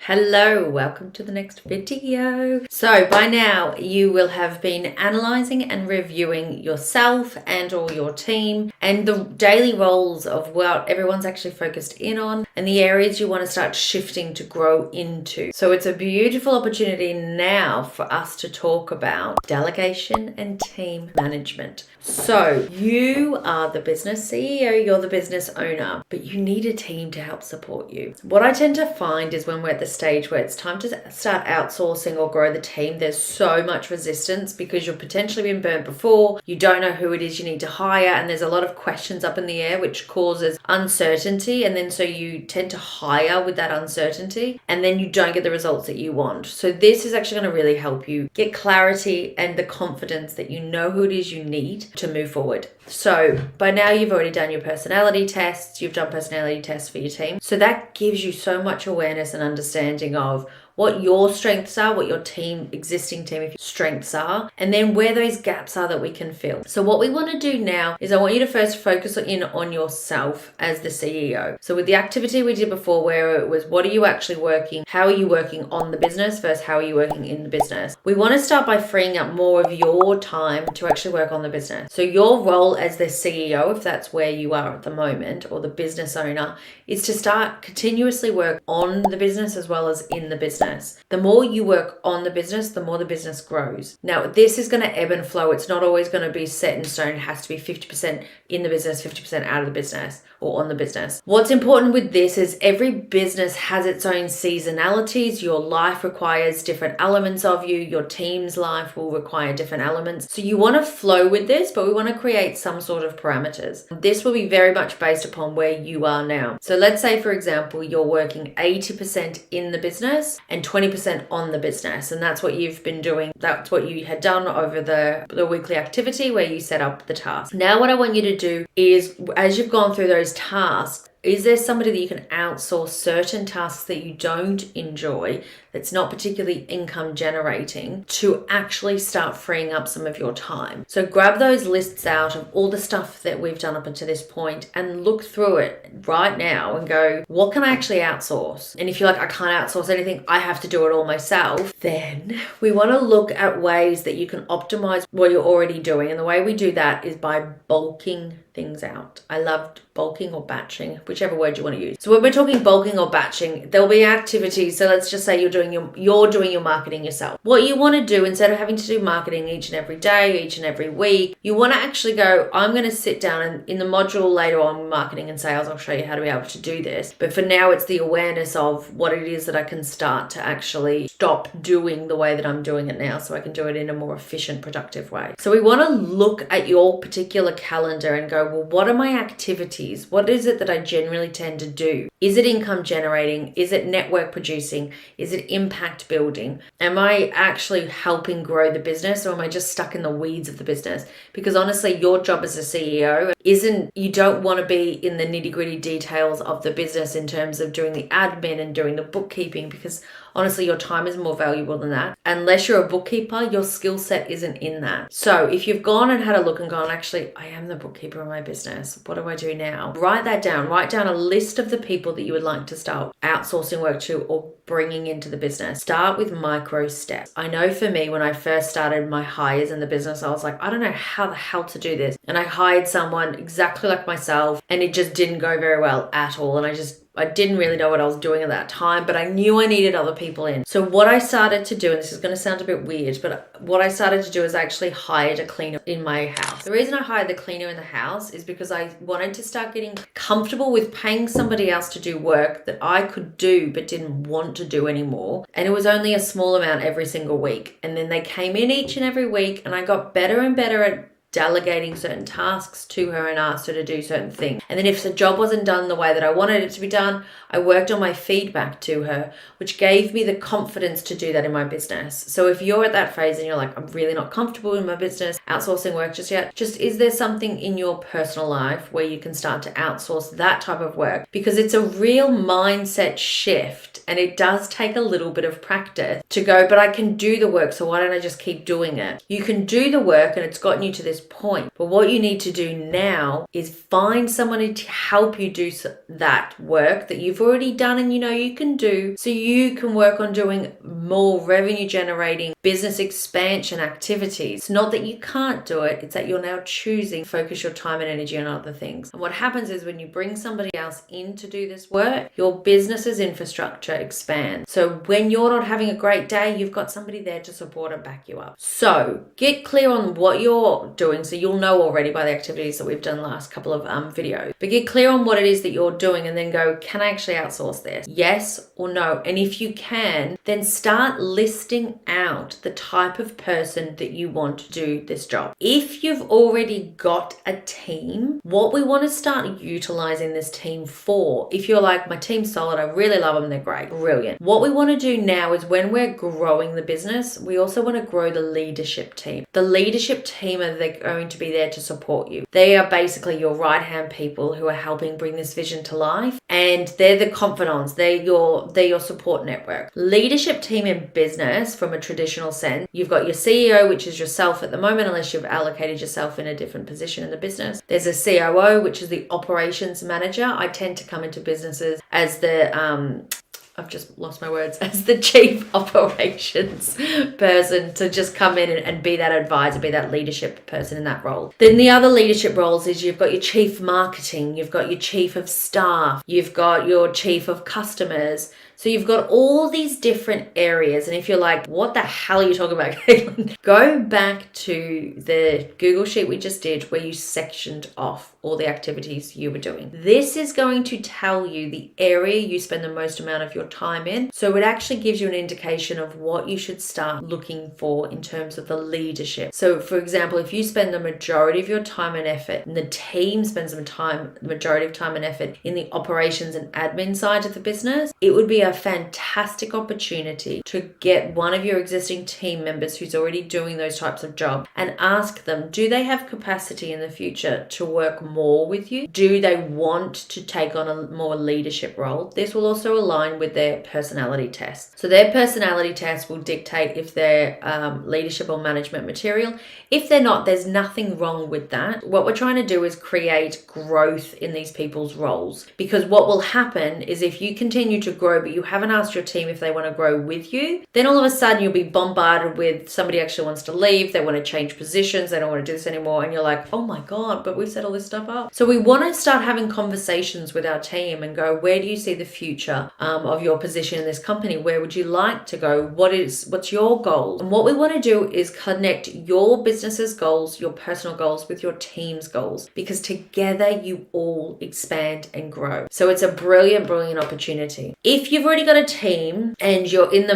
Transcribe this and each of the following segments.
Hello, welcome to the next video. So by now you will have been analyzing and reviewing yourself and or your team and the daily roles of what everyone's actually focused in on and the areas you want to start shifting to grow into. So it's a beautiful opportunity now for us to talk about delegation and team management. So you are the business CEO, you're the business owner, but you need a team to help support you. What I tend to find is when we're at the stage where it's time to start outsourcing or grow the team, there's so much resistance because you've potentially been burnt before, you don't know who it is you need to hire, and there's a lot of questions up in the air which causes uncertainty, and then so you tend to hire with that uncertainty and then you don't get the results that you want. So this is actually going to really help you get clarity and the confidence that you know who it is you need to move forward. So by now you've already done your personality tests, you've done personality tests for your team. So that gives you so much awareness and understanding of what your strengths are, what your existing team strengths are, and then where those gaps are that we can fill. So what we want to do now is I want you to first focus in on yourself as the CEO. So with the activity we did before where it was what are you actually working, how are you working on the business versus how are you working in the business. We want to start by freeing up more of your time to actually work on the business. So your role as the CEO, if that's where you are at the moment, or the business owner, is to start continuously work on the business as well as in the business. The more you work on the business, the more the business grows. Now, this is going to ebb and flow. It's not always going to be set in stone. It has to be 50% in the business, 50% out of the business or on the business. What's important with this is every business has its own seasonalities. Your life requires different elements of you. Your team's life will require different elements. So you want to flow with this, but we want to create some sort of parameters. This will be very much based upon where you are now. So let's say, for example, you're working 80% in the business and 20% on the business. And that's what you've been doing. That's what you had done over the weekly activity where you set up the task. Now, what I want you to do is, as you've gone through those tasks, is there somebody that you can outsource certain tasks that you don't enjoy, that's not particularly income generating, to actually start freeing up some of your time? So grab those lists out of all the stuff that we've done up until this point and look through it right now and go, what can I actually outsource? And if you're like, I can't outsource anything, I have to do it all myself, then we want to look at ways that you can optimize what you're already doing. And the way we do that is by bulking things out. I loved bulking or batching, whichever word you want to use. So when we're talking bulking or batching, there'll be activities. So let's just say you're doing your marketing yourself. What you want to do, instead of having to do marketing each and every day, each and every week, you want to actually go, I'm going to sit down and in the module later on, marketing and sales, I'll show you how to be able to do this. But for now, it's the awareness of what it is that I can start to actually stop doing the way that I'm doing it now, so I can do it in a more efficient, productive way. So we want to look at your particular calendar and go, well, what are my activities? What is it that I generally tend to do? Is it income generating? Is it network producing? Is it impact building? Am I actually helping grow the business, or am I just stuck in the weeds of the business? Because honestly, your job as a CEO you don't want to be in the nitty-gritty details of the business in terms of doing the admin and doing the bookkeeping, because honestly, your time is more valuable than that. Unless you're a bookkeeper, your skill set isn't in that. So if you've gone and had a look and gone, actually, I am the bookkeeper of my business, what do I do now? Write that down. Write down a list of the people that you would like to start outsourcing work to or bringing into the business. Start with micro steps. I know for me, when I first started my hires in the business, I was like, I don't know how the hell to do this. And I hired someone exactly like myself and it just didn't go very well at all. And I didn't really know what I was doing at that time, but I knew I needed other people in. So what I started to do, and this is going to sound a bit weird, but what I started to do is I actually hired a cleaner in my house. The reason I hired the cleaner in the house is because I wanted to start getting comfortable with paying somebody else to do work that I could do but didn't want to do anymore. And it was only a small amount every single week. And then they came in each and every week, and I got better and better at delegating certain tasks to her and asked her to do certain things. And then if the job wasn't done the way that I wanted it to be done, I worked on my feedback to her, which gave me the confidence to do that in my business. So if you're at that phase and you're like, I'm really not comfortable in my business, outsourcing work just yet, is there something in your personal life where you can start to outsource that type of work? Because it's a real mindset shift, and it does take a little bit of practice to go, but I can do the work, so why don't I just keep doing it? You can do the work, and it's gotten you to this point. But what you need to do now is find someone to help you do that work that you've already done and you know you can do, so you can work on doing more revenue generating business expansion activities. It's not that you can't do it, it's that you're now choosing to focus your time and energy on other things. And what happens is when you bring somebody else in to do this work, your business's infrastructure expands. So when you're not having a great day, you've got somebody there to support and back you up. So get clear on what you're doing, so you'll know already by the activities that we've done last couple of videos. But get clear on what it is that you're doing and then go, can I actually outsource this? Yes or no? And if you can, then start listing out the type of person that you want to do this job. If you've already got a team, what we want to start utilizing this team for, if you're like, my team's solid, I really love them, they're great, brilliant. What we want to do now is when we're growing the business, we also want to grow the leadership team. The leadership team are going to be there to support you. They are basically your right-hand people who are helping bring this vision to life, and they're the confidants, they're your support network. Leadership team in business, from a traditional sense, you've got your CEO, which is yourself at the moment, unless you've allocated yourself in a different position in the business. There's a COO, which is the operations manager. I tend to come into businesses as the I've just lost my words, as the chief operations person, to just come in and be that advisor, be that leadership person in that role. Then the other leadership roles is you've got your chief marketing, you've got your chief of staff, you've got your chief of customers. So you've got all these different areas. And if you're like, what the hell are you talking about, Caitlin? Go back to the Google sheet we just did where you sectioned off all the activities you were doing. This is going to tell you the area you spend the most amount of your time in. So it actually gives you an indication of what you should start looking for in terms of the leadership. So for example, if you spend the majority of your time and effort, and the team spends the majority of time and effort in the operations and admin side of the business, it would be a fantastic opportunity to get one of your existing team members who's already doing those types of jobs and ask them, do they have capacity in the future to work more with you? Do they want to take on a more leadership role? This will also align with their personality test. So their personality test will dictate if they're leadership or management material. If they're not, there's nothing wrong with that. What we're trying to do is create growth in these people's roles, because what will happen is if you continue to grow but you haven't asked your team if they want to grow with you, then all of a sudden you'll be bombarded with somebody actually wants to leave, they want to change positions, they don't want to do this anymore, and you're like, oh my god, but we've set all this stuff up. So we want to start having conversations with our team and go, where do you see the future of your position in this company? Where would you like to go? What's your goal? And what we want to do is connect your business's goals, your personal goals, with your team's goals, because together you all expand and grow. So it's a brilliant opportunity. If you've already got a team and you're in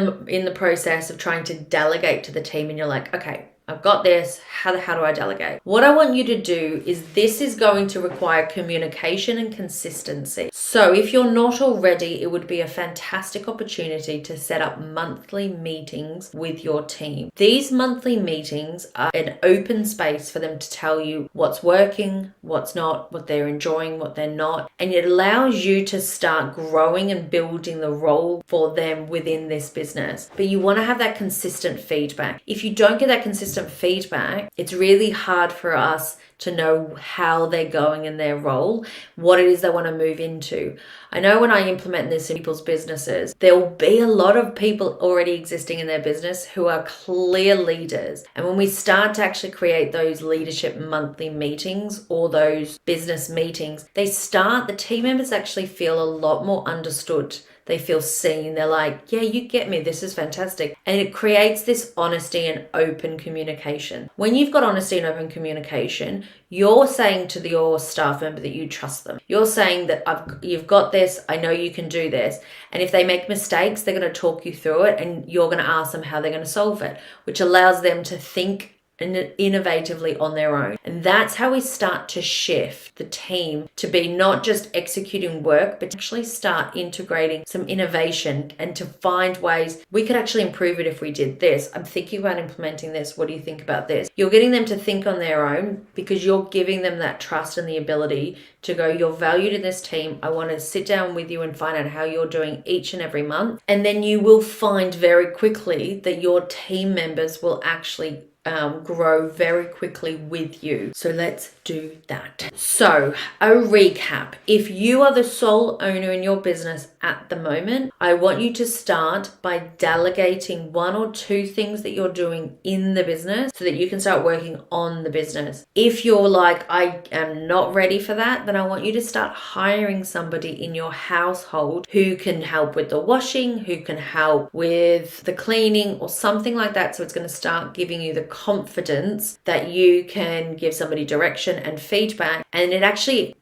the process of trying to delegate to the team and you're like, okay, I've got this, how do I delegate? What I want you to do is, this is going to require communication and consistency. So if you're not already, it would be a fantastic opportunity to set up monthly meetings with your team. These monthly meetings are an open space for them to tell you what's working, what's not, what they're enjoying, what they're not. And it allows you to start growing and building the role for them within this business. But you want to have that consistent feedback. If you don't get that consistent feedback, it's really hard for us to know how they're going in their role, what it is they want to move into. I know when I implement this in people's businesses, there'll be a lot of people already existing in their business who are clear leaders. And when we start to actually create those leadership monthly meetings or those business meetings, the team members actually feel a lot more understood. They feel seen. They're like, yeah, you get me. This is fantastic. And it creates this honesty and open communication. When you've got honesty and open communication, you're saying to your staff member that you trust them. You're saying that you've got this. I know you can do this. And if they make mistakes, they're going to talk you through it and you're going to ask them how they're going to solve it, which allows them to think innovatively on their own. And that's how we start to shift the team to be not just executing work, but actually start integrating some innovation and to find ways we could actually improve it if we did this. I'm thinking about implementing this. What do you think about this? You're getting them to think on their own because you're giving them that trust and the ability to go, you're valued in this team. I want to sit down with you and find out how you're doing each and every month. And then you will find very quickly that your team members will actually grow very quickly with you. So let's do that. So a recap. If you are the sole owner in your business at the moment, I want you to start by delegating 1 or 2 things that you're doing in the business so that you can start working on the business. If you're like, I am not ready for that, then I want you to start hiring somebody in your household who can help with the washing, who can help with the cleaning or something like that. So it's going to start giving you the confidence that you can give somebody direction and feedback. And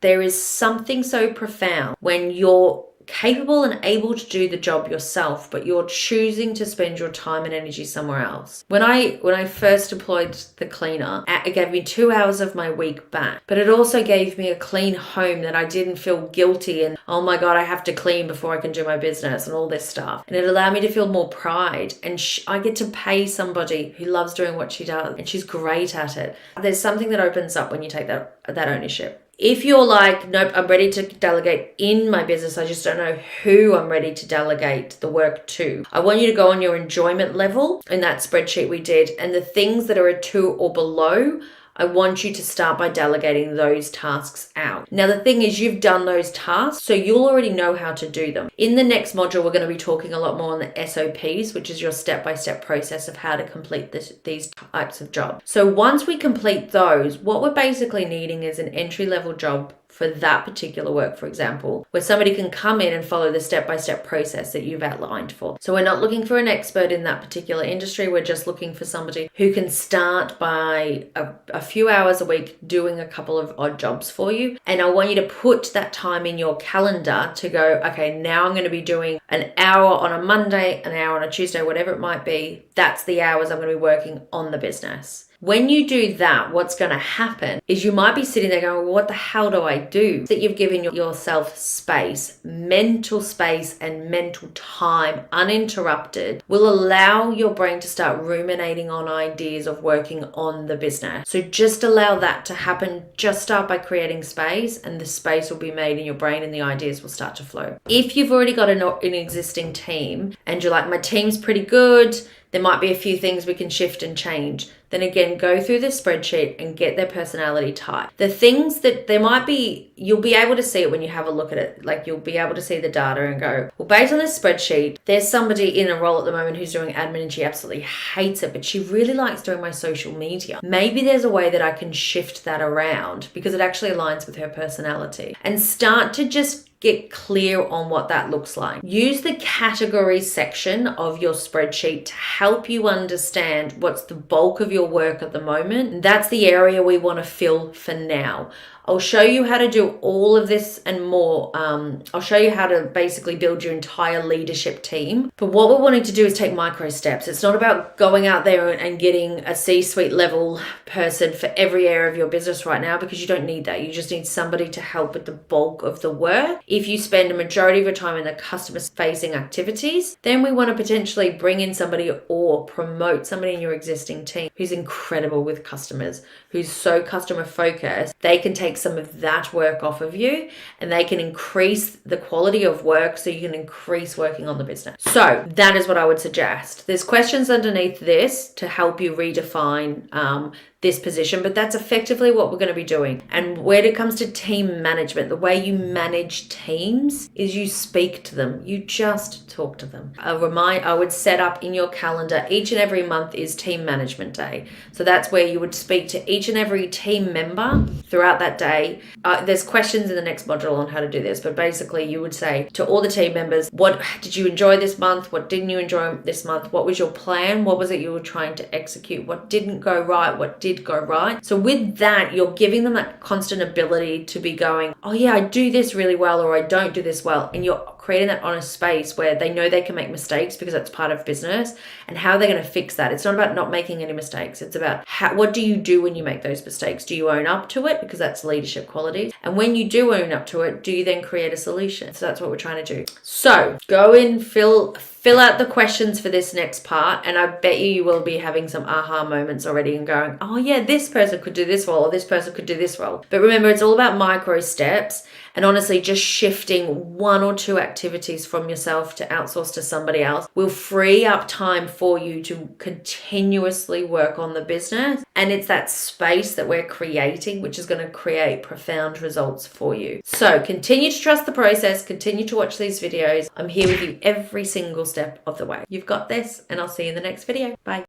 there is something so profound when you're capable and able to do the job yourself, but you're choosing to spend your time and energy somewhere else. When I first deployed the cleaner, it gave me 2 hours of my week back, but it also gave me a clean home that I didn't feel guilty and, oh my God, I have to clean before I can do my business and all this stuff. And it allowed me to feel more pride, and I get to pay somebody who loves doing what she does, and she's great at it. There's something that opens up when you take that ownership. If you're like, nope, I'm ready to delegate in my business, I just don't know who I'm ready to delegate the work to, I want you to go on your enjoyment level in that spreadsheet we did, and the things that are a 2 or below, I want you to start by delegating those tasks out. Now, the thing is, you've done those tasks, so you'll already know how to do them. In the next module, we're going to be talking a lot more on the SOPs, which is your step-by-step process of how to complete these types of jobs. So once we complete those, what we're basically needing is an entry-level job for that particular work, for example, where somebody can come in and follow the step-by-step process that you've outlined for. So we're not looking for an expert in that particular industry. We're just looking for somebody who can start by a few hours a week doing a couple of odd jobs for you. And I want you to put that time in your calendar to go, okay, now I'm going to be doing an hour on a Monday, an hour on a Tuesday, whatever it might be. That's the hours I'm going to be working on the business. When you do that, what's going to happen is you might be sitting there going, well, what the hell do I do? That you've given yourself space, mental space and mental time uninterrupted will allow your brain to start ruminating on ideas of working on the business. So just allow that to happen. Just start by creating space, and the space will be made in your brain and the ideas will start to flow. If you've already got an existing team and you're like, my team's pretty good, there might be a few things we can shift and change, then again, go through the spreadsheet and get their personality type. The things that there might be, you'll be able to see it when you have a look at it. Like, you'll be able to see the data and go, well, based on this spreadsheet, there's somebody in a role at the moment who's doing admin and she absolutely hates it, but she really likes doing my social media. Maybe there's a way that I can shift that around because it actually aligns with her personality, and start to just get clear on what that looks like. Use the category section of your spreadsheet to help you understand what's the bulk of your work at the moment. That's the area we want to fill for now. I'll show you how to do all of this and more. I'll show you how to basically build your entire leadership team. But what we're wanting to do is take micro steps. It's not about going out there and getting a C-suite level person for every area of your business right now, because you don't need that. You just need somebody to help with the bulk of the work. If you spend a majority of your time in the customer-facing activities, then we want to potentially bring in somebody or promote somebody in your existing team who's incredible with customers, who's so customer focused. They can take some of that work off of you and they can increase the quality of work so you can increase working on the business. So that is what I would suggest. There's questions underneath this to help you redefine this position, but that's effectively what we're going to be doing. And when it comes to team management, the way you manage teams is you speak to them. You just talk to them. I would set up in your calendar, each and every month is team management day. So that's where you would speak to each and every team member throughout that day. There's questions in the next module on how to do this, but basically you would say to all the team members, what did you enjoy this month? What didn't you enjoy this month? What was your plan? What was it you were trying to execute? What didn't go right? What did go right? So with that, you're giving them that constant ability to be going, oh yeah, I do this really well, or I don't do this well. And you're creating that honest space where they know they can make mistakes because that's part of business, and how they're going to fix that. It's not about not making any mistakes. It's about what do you do when you make those mistakes? Do you own up to it? Because that's leadership qualities. And when you do own up to it, do you then create a solution? So that's what we're trying to do. So go in, fill out the questions for this next part, and I bet you will be having some aha moments already and going, oh yeah, this person could do this role, or this person could do this role. But remember, it's all about micro steps. And honestly, just shifting 1 or 2 activities from yourself to outsource to somebody else will free up time for you to continuously work on the business. And it's that space that we're creating, which is going to create profound results for you. So continue to trust the process, continue to watch these videos. I'm here with you every single step of the way. You've got this, and I'll see you in the next video. Bye.